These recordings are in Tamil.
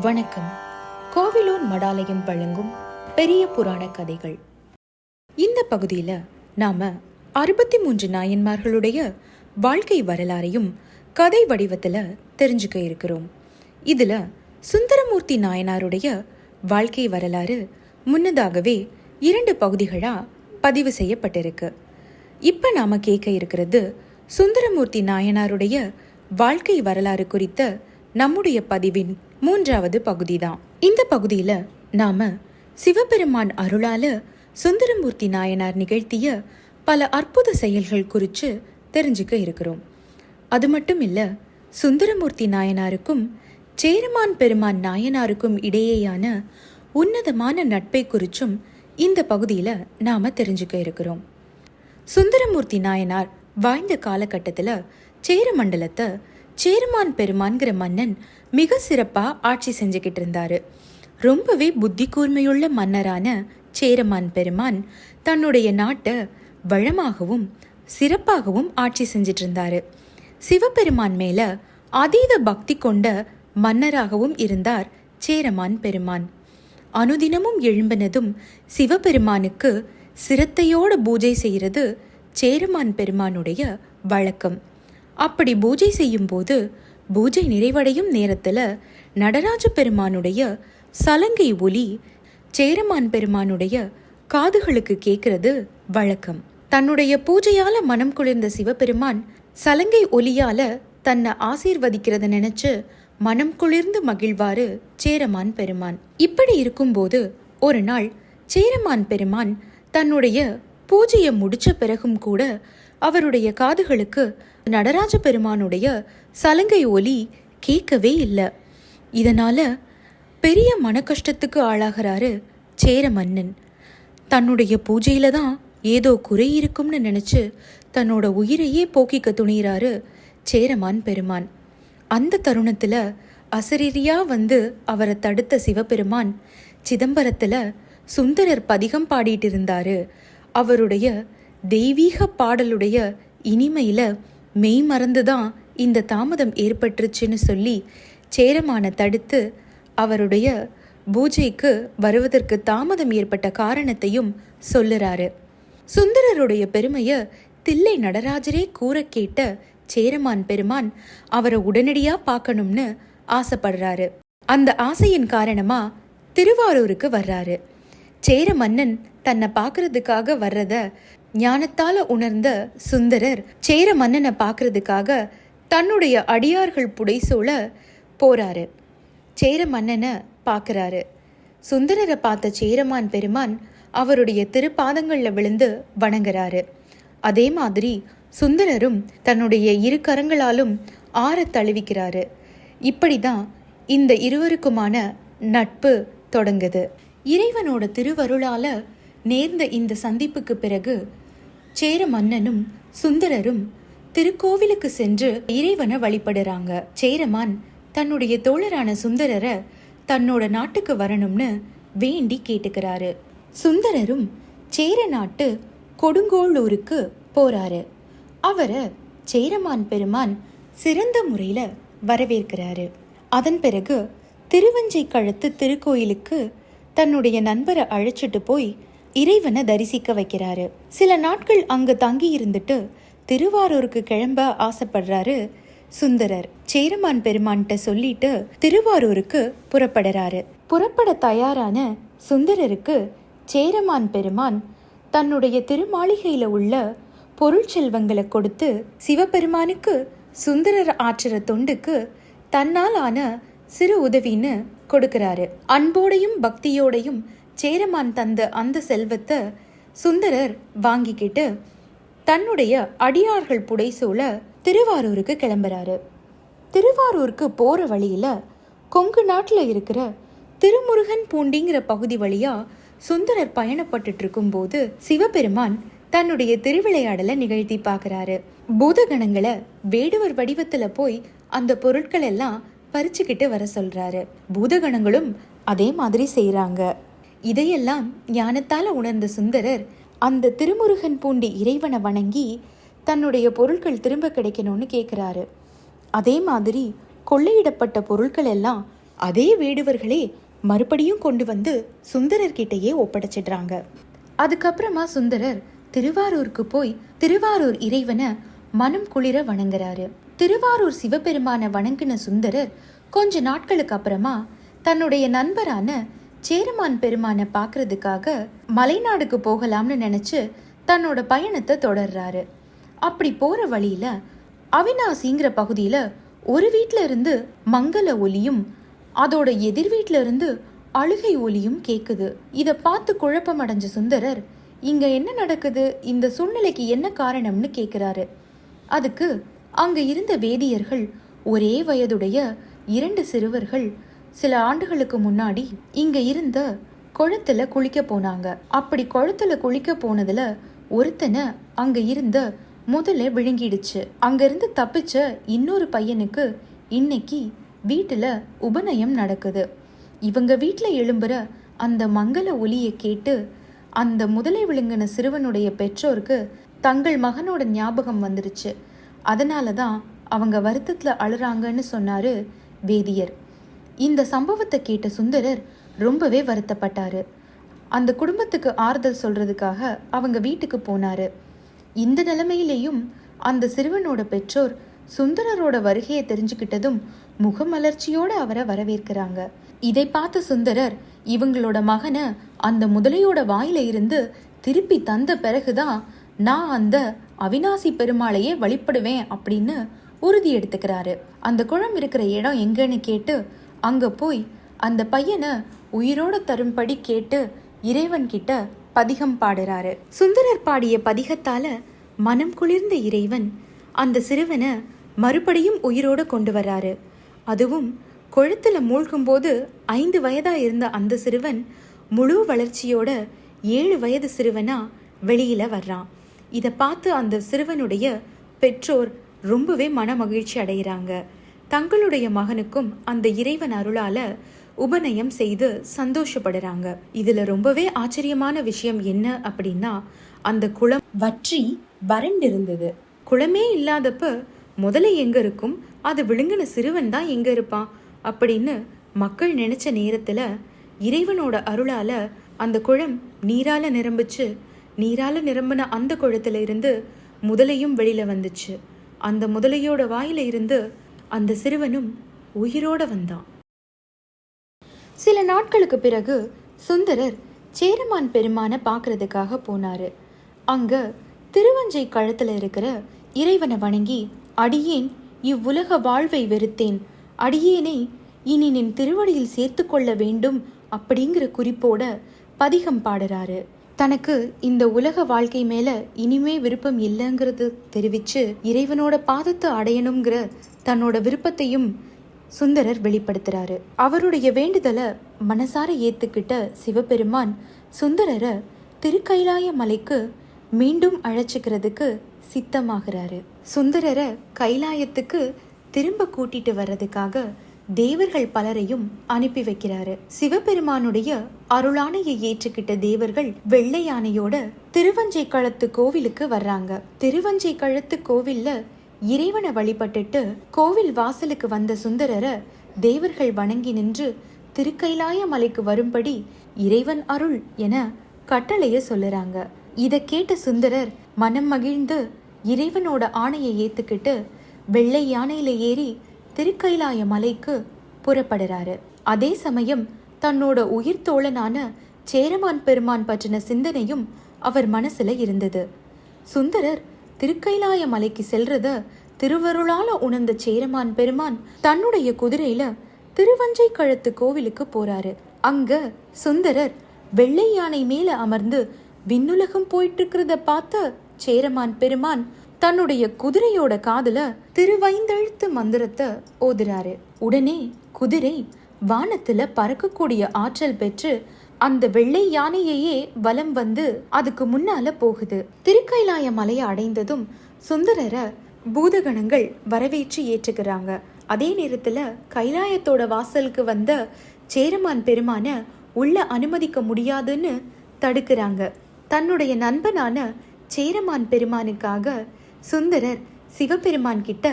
வணக்கம். கோவிலூர் மடாலயம் வழங்கும் பெரிய புராண கதைகள். இந்த பகுதியில் நாம 63 நாயன்மார்களுடைய வாழ்க்கை வரலாறையும் கதை வடிவத்தில் தெரிஞ்சுக்க இருக்கிறோம். இதில் சுந்தரமூர்த்தி நாயனாருடைய வாழ்க்கை வரலாறு முன்னதாகவே 2 பகுதிகளாக பதிவு செய்யப்பட்டிருக்கு. இப்போ நாம கேட்க இருக்கிறது சுந்தரமூர்த்தி நாயனாருடைய வாழ்க்கை வரலாறு குறித்த நம்முடைய பதிவின் 3வது பகுதி தான். இந்த பகுதியில நாம சிவபெருமான் அருளால சுந்தரமூர்த்தி நாயனார் நிகழ்த்திய பல அற்புத செயல்கள் குறித்து தெரிஞ்சுக்க இருக்கிறோம். அது மட்டும் இல்ல, சுந்தரமூர்த்தி நாயனாருக்கும் சேரமான் பெருமான் நாயனாருக்கும் இடையேயான உன்னதமான நட்பை குறிச்சும் இந்த பகுதியில நாம தெரிஞ்சுக்க இருக்கிறோம். சுந்தரமூர்த்தி நாயனார் வாழ்ந்த காலகட்டத்தில் சேர மண்டலத்தை சேரமான் பெருமான்கிற மன்னன் மிக சிறப்பா ஆட்சி செஞ்சுக்கிட்டு இருந்தாரு. ரொம்பவே புத்தி கூர்மையுள்ள மன்னரான சேரமான் பெருமான் தன்னுடைய நாட்டை வளமாகவும் சிறப்பாகவும் ஆட்சி செஞ்சிட்டு இருந்தாரு. சிவபெருமான் மேல அதீத பக்தி கொண்ட மன்னராகவும் இருந்தார் சேரமான் பெருமான். அனுதினமும் எழும்பினதும் சிவபெருமானுக்கு சிரத்தையோட பூஜை செய்கிறது சேரமான் பெருமானுடைய வழக்கம். அப்படி பூஜை செய்யும் போது பூஜை நிறைவடையும் நேரத்தில் நடராஜ பெருமானுடைய சலங்கை ஒலி சேரமான் பெருமானுடைய காதுகளுக்கு கேட்கிறது வழக்கம். தன்னுடைய பூஜையால மனம் குளிர்ந்த சிவபெருமான் சலங்கை ஒலியால தன்னை ஆசீர்வதிக்கிறத நினைச்சு மனம் குளிர்ந்து மகிழ்வாரு சேரமான் பெருமான். இப்படி இருக்கும்போது ஒரு நாள் சேரமான் பெருமான் தன்னுடைய பூஜையை முடிச்ச பிறகும் கூட அவருடைய காதுகளுக்கு நடராஜ பெருமானுடைய சலங்கை ஒலி கேட்கவே இல்லை. இதனால பெரிய மன கஷ்டத்துக்கு ஆளாகிறாரு சேர மன்னன். தன்னுடைய பூஜையில தான் ஏதோ குறை இருக்கும்னு நினைச்சு தன்னோட உயிரையே போக்கிக்க துணிகிறாரு சேரமான் பெருமான். அந்த தருணத்துல அசரீரியா வந்து அவரை தடுத்த சிவபெருமான் சிதம்பரத்துல சுந்தரர் பதிகம் பாடிட்டு இருந்தாரு. அவருடைய தெய்வீக பாடலுடைய இனிமையில மெய் மறந்துதான் இந்த தாமதம் ஏற்பட்டுருச்சுன்னு சொல்லி சேரமான தடுத்து அவருடைய பூஜைக்கு வருவதற்கு தாமதம் ஏற்பட்ட காரணத்தையும் சொல்லுறாரு. சுந்தரருடைய பெருமைய தில்லை நடராஜரே கூற கேட்ட சேரமான் பெருமான் அவரை உடனடியா பார்க்கணும்னு ஆசைப்படுறாரு. அந்த ஆசையின் காரணமா திருவாரூருக்கு வர்றாரு. சேர மன்னன் தன்னை பார்க்கறதுக்காக வர்றத ஞானத்தால உணர்ந்த சுந்தரர் சேர மன்னனை பார்க்கறதுக்காக தன்னுடைய அடியார்கள் புடைசூழ போறாரு. சேர மன்னனை பார்க்கறாரு. சுந்தரரை பார்த்த சேரமான் பெருமான் அவருடைய திருப்பாதங்கள்ல விழுந்து வணங்குறாரு. அதே மாதிரி சுந்தரரும் தன்னுடைய 2 கரங்களாலும் ஆற தழுவிக்கிறாரு. இப்படிதான் இந்த இருவருக்குமான நட்பு தொடங்குது. இறைவனோட திருவருளால நேர்ந்த இந்த சந்திப்புக்கு பிறகு சேர மன்னனும் சுந்தரரும் திருக்கோவிலுக்கு சென்று இறைவனை வழிபடுறாங்க. சேரமான் தன்னுடைய தோழரான சுந்தரரை தன்னோட நாட்டுக்கு வரணும்னு வேண்டி கேட்டுக்கிறாரு. சுந்தரரும் சேர நாட்டு கொடுங்கோளூருக்கு போறாரு. அவரை சேரமான் பெருமான் சிறந்த முறையில வரவேற்கிறாரு. அதன் பிறகு திருவஞ்சை கழுத்து திருக்கோயிலுக்கு தன்னுடைய நண்பரை அழைச்சிட்டு போய் இறைவனை தரிசிக்க வைக்கிறாரு. சில நாட்கள் அங்கு தங்கி இருந்துட்டு திருவாரூருக்கு கிளம்ப ஆசைப்படுறாரு சுந்தரர். சேரமான் பெருமான்கிட்ட சொல்லிட்டு திருவாரூருக்கு புறப்படுறாரு. புறப்பட தயாரான சுந்தரருக்கு சேரமான் பெருமான் தன்னுடைய திருமாளிகையில உள்ள பொருள் செல்வங்களை கொடுத்து சிவபெருமானுக்கு சுந்தரர் ஆற்றுற தொண்டுக்கு தன்னால் ஆன சிறு உதவின்னு கொடுக்கிறாரு. அன்போடையும் பக்தியோடையும் சேரமான் தந்த அந்த செல்வத்தை சுந்தரர் வாங்கிக்கிட்டு தன்னுடைய அடியார்கள் புடைசூழ திருவாரூருக்கு கிளம்புறாரு. திருவாரூருக்கு போற வழியில கொங்கு நாட்டுல இருக்கிற திருமுருகன் பூண்டிங்கிற பகுதி வழியா சுந்தரர் பயணப்பட்டு இருக்கும் போது சிவபெருமான் தன்னுடைய திருவிளையாடலை நிகழ்த்தி பார்க்கிறாரு. பூதகணங்களை வேடுவர் வடிவத்துல போய் அந்த பொருட்கள் எல்லாம் பறிச்சுக்கிட்டு வர சொல்றாரு. பூதகணங்களும் அதே மாதிரி செய்யறாங்க. இதையெல்லாம் ஞானத்தால உணர்ந்த சுந்தரர் அந்த திருமுருகன் பூண்டி இறைவனை வணங்கி தன்னுடைய பொருட்கள் திரும்ப கிடைக்கணும்னு கேட்குறாரு. அதே மாதிரி கொள்ளையிடப்பட்ட பொருட்கள் எல்லாம் அதே வேடுவர்களே மறுபடியும் கொண்டு வந்து சுந்தரர்கிட்டயே ஒப்படைச்சிடுறாங்க. அதுக்கப்புறமா சுந்தரர் திருவாரூருக்கு போய் திருவாரூர் இறைவனை மனம் குளிர வணங்குறாரு. திருவாரூர் சிவபெருமான வணங்கின சுந்தரர் கொஞ்ச நாட்களுக்கு அப்புறமா தன்னுடைய நண்பரான சேரமான் பெருமானை பார்க்கறதுக்காக மலைநாடுக்கு போகலாம்னு நினைச்சு தன்னோட பயணத்தை தொடர்றாரு. அப்படி போற வழியில அவினாசிங்கிற பகுதியில ஒரு வீட்ல இருந்து மங்கள ஒலியும் அதோட எதிர் வீட்ல இருந்து அழுகை ஒலியும் கேக்குது. இத பார்த்து குழப்பம் அடைஞ்ச சுந்தரர் இங்க என்ன நடக்குது, இந்த சூழ்நிலைக்கு என்ன காரணம்னு கேக்குறாரு. அதுக்கு அங்க இருந்த வேதியர்கள் ஒரே வயதுடைய 2 சிறுவர்கள் சில ஆண்டுகளுக்கு முன்னாடி இங்க இருந்த குளத்துல குளிக்க போனாங்க. அப்படி குளத்துல குளிக்க போனதுல ஒருத்தனை அங்க இருந்த முதல்ல விழுங்கிடுச்சு. அங்க இருந்து தப்பிச்ச இன்னொரு பையனுக்கு இன்னைக்கு வீட்டுல உபநயம் நடக்குது. இவங்க வீட்டுல எழும்புற அந்த மங்கள ஒலியை கேட்டு அந்த முதலை விழுங்கின சிறுவனுடைய பெற்றோருக்கு தங்கள் மகனோட ஞாபகம் வந்துருச்சு. அதனாலதான் அவங்க வருத்தத்துல அழுறாங்கன்னு சொன்னாரு வேதியர். இந்த சம்பவத்தை கேட்ட சுந்தரர் ரொம்பவே வருத்தப்பட்டாரு. அந்த குடும்பத்துக்கு ஆறுதல் சொல்றதுக்காக அவங்க வீட்டுக்கு போனாரு. இந்த நிலைமையிலேயும் அந்த சிறுவனோட பெற்றோர் சுந்தரரோட வருகையை தெரிஞ்சுக்கிட்டதும் முகமலர்ச்சியோட அவரை வரவேற்கிறாங்க. இதை பார்த்த சுந்தரர் இவங்களோட மகனை அந்த முதலையோட வாயில இருந்து திருப்பி தந்த பிறகுதான் நான் அந்த அவினாசி பெருமாளையே வழிபடுவேன் அப்படின்னு உறுதி எடுத்துக்கிறாரு. அந்த குளம் இருக்கிற இடம் எங்கன்னு கேட்டு அங்க போய் அந்த பையனை உயிரோட தரும்படி கேட்டு இறைவன் கிட்ட பதிகம் பாடுறாரு. சுந்தரர் பாடிய பதிகத்தால மனம் குளிர்ந்த இறைவன் அந்த சிறுவனை மறுபடியும் உயிரோட கொண்டு வர்றாரு. அதுவும் கொழுத்துல மூழ்கும் போது 5 வயதா இருந்த அந்த சிறுவன் முழு வளர்ச்சியோட 7 வயது சிறுவனா வெளியில வர்றான். இதை பார்த்து அந்த சிறுவனுடைய பெற்றோர் ரொம்பவே மன மகிழ்ச்சி அடைகிறாங்க. தங்களுடைய மகனுக்கும் அந்த இறைவன் அருளால உபநயம் செய்து சந்தோஷப்படுறாங்க. இதுல ரொம்பவே ஆச்சரியமான விஷயம் என்ன அப்படின்னா, அந்த குளம் வற்றி வறண்டிருந்தது. குளமே இல்லாதப்ப முதலை எங்க இருக்கும், அது விழுங்கின சிறுவன் தான் எங்க இருப்பான் அப்படின்னு மக்கள் நினைச்ச நேரத்துல இறைவனோட அருளால அந்த குளம் நீரால நிரம்பிச்சு. நீரால நிரம்பின அந்த குளத்துல இருந்து முதலையும் வெளியில வந்துச்சு. அந்த முதலையோட வாயில இருந்து அந்த சிறுவனும் உயிரோட வந்தான். சில நாட்களுக்கு பிறகு சுந்தரர் சேரமான் பெருமானை பார்க்கறதுக்காக போனாரு. அங்க திருவஞ்சை கழுத்துல இருக்கிற இறைவனை வணங்கி, அடியேன் இவ்வுலக வாழ்வை வெறுத்தேன், அடியேனை இனி நின் திருவடியில் சேர்த்து கொள்ள வேண்டும் அப்படிங்கிற குறிப்போட பதிகம் பாடுறாரு. தனக்கு இந்த உலக வாழ்க்கை மேல இனிமே விருப்பம் இல்லைங்கிறது தெரிவிச்சு இறைவனோட பாதத்தை அடையணுங்கிற தன்னோட விருப்பத்தையும் சுந்தரர் வெளிப்படுத்துறாரு. அவருடைய வேண்டுதலை மனசார ஏத்துக்கிட்ட சிவபெருமான் சுந்தரரை திருக்கைலாய மலைக்கு மீண்டும் அழைச்சிக்கிறதுக்கு சித்தமாகிறாரு. சுந்தரரை கைலாயத்துக்கு திரும்ப கூட்டிட்டு வர்றதுக்காக தேவர்கள் பலரையும் அனுப்பி வைக்கிறாரு. சிவபெருமானுடைய அருளானையை ஏற்றுக்கிட்ட தேவர்கள் வெள்ளை யானையோட திருவஞ்சை களத்து கோவிலுக்கு வர்றாங்க. திருவஞ்சை களத்து கோவில்ல இறைவனை வழிபட்டுட்டு கோவில் வாசலுக்கு வந்த சுந்தரரை தேவர்கள் வணங்கி நின்று திருக்கைலாய மலைக்கு வரும்படி இறைவன் அருள் என கட்டளைய சொல்லுறாங்க. இதை கேட்ட சுந்தரர் மனம் மகிழ்ந்து இறைவனோட ஆணையை ஏத்துக்கிட்டு வெள்ளை யானையில ஏறி திருக்கைலாய மலைக்கு புறப்படுறாரு. அதே சமயம் தன்னோட உயிர் தோழனான சேரமான் பெருமான் பற்றின சிந்தனையும் அவர் மனசுல இருந்தது. சுந்தரர் திருக்கைலாய மலைக்கு செல்றத திருவருளால உணர்ந்த சேரமான் பெருமான் தன்னுடைய குதிரையில திருவஞ்சை கழுத்து கோவிலுக்கு போறாரு. அங்க சுந்தரர் வெள்ளை யானை மேல அமர்ந்து விண்ணுலகம் போயிட்டு இருக்கிறத பார்த்த சேரமான் பெருமான் தன்னுடைய குதிரையோட காதுல திருவைந்தெழுத்து மந்திரத்தை ஓதுறாரு. உடனே குதிரை வானத்துல பறக்கக்கூடிய ஆற்றல் பெற்று அந்த வெள்ளை யானையையே வலம் வந்து அதுக்கு முன்னால போகுது. திருக்கைலாய மலையை அடைந்ததும் சுந்தரரை பூதகணங்கள் வரவேற்று ஏற்றுக்கிறாங்க. அதே நேரத்துல கைலாயத்தோட வாசலுக்கு வந்த சேரமான் பெருமான உள்ள அனுமதிக்க முடியாதுன்னு தடுக்கிறாங்க. தன்னுடைய நண்பனான சேரமான் பெருமானுக்காக சுந்தரர் சிவபெருமான் கிட்ட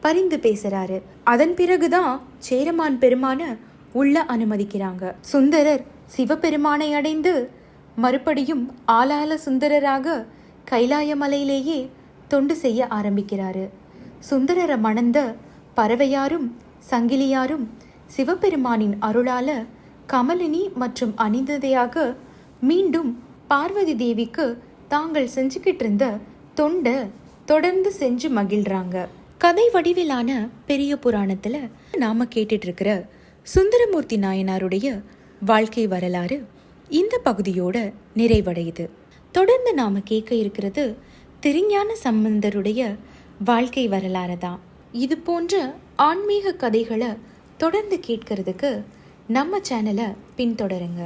பரிந்து பேசுறாரு. அதன் பிறகுதான் சேரமான் பெருமான உள்ள அனுமதிக்கிறாங்க. சுந்தரர் சிவபெருமானை அடைந்து மறுபடியும் ஆளாள சுந்தரராக கைலாய மலையிலேயே தொண்டு செய்ய ஆரம்பிக்கிறாரு. சுந்தரரை மணந்த பறவையாரும் சங்கிலியாரும் சிவபெருமானின் அருளால கமலினி மற்றும் அனிந்ததையாக மீண்டும் பார்வதி தேவிக்கு தாங்கள் செஞ்சுக்கிட்டு இருந்த தொண்டை தொடர்ந்து செஞ்சு மகிழ்றாங்க. கதை வடிவிலான பெரிய புராணத்துல நாம கேட்டுட்டு இருக்கிற சுந்தரமூர்த்தி நாயனாருடைய வாழ்க்கை வரலாறு இந்த பகுதியோட நிறைவடையுது. தொடர்ந்து நாம கேட்க இருக்கிறது திருஞான சம்பந்தருடைய வாழ்க்கை வரலாறு தான். இது போன்ற ஆன்மீக கதைகளை தொடர்ந்து கேட்கறதுக்கு நம்ம சேனலை பின்தொடருங்க.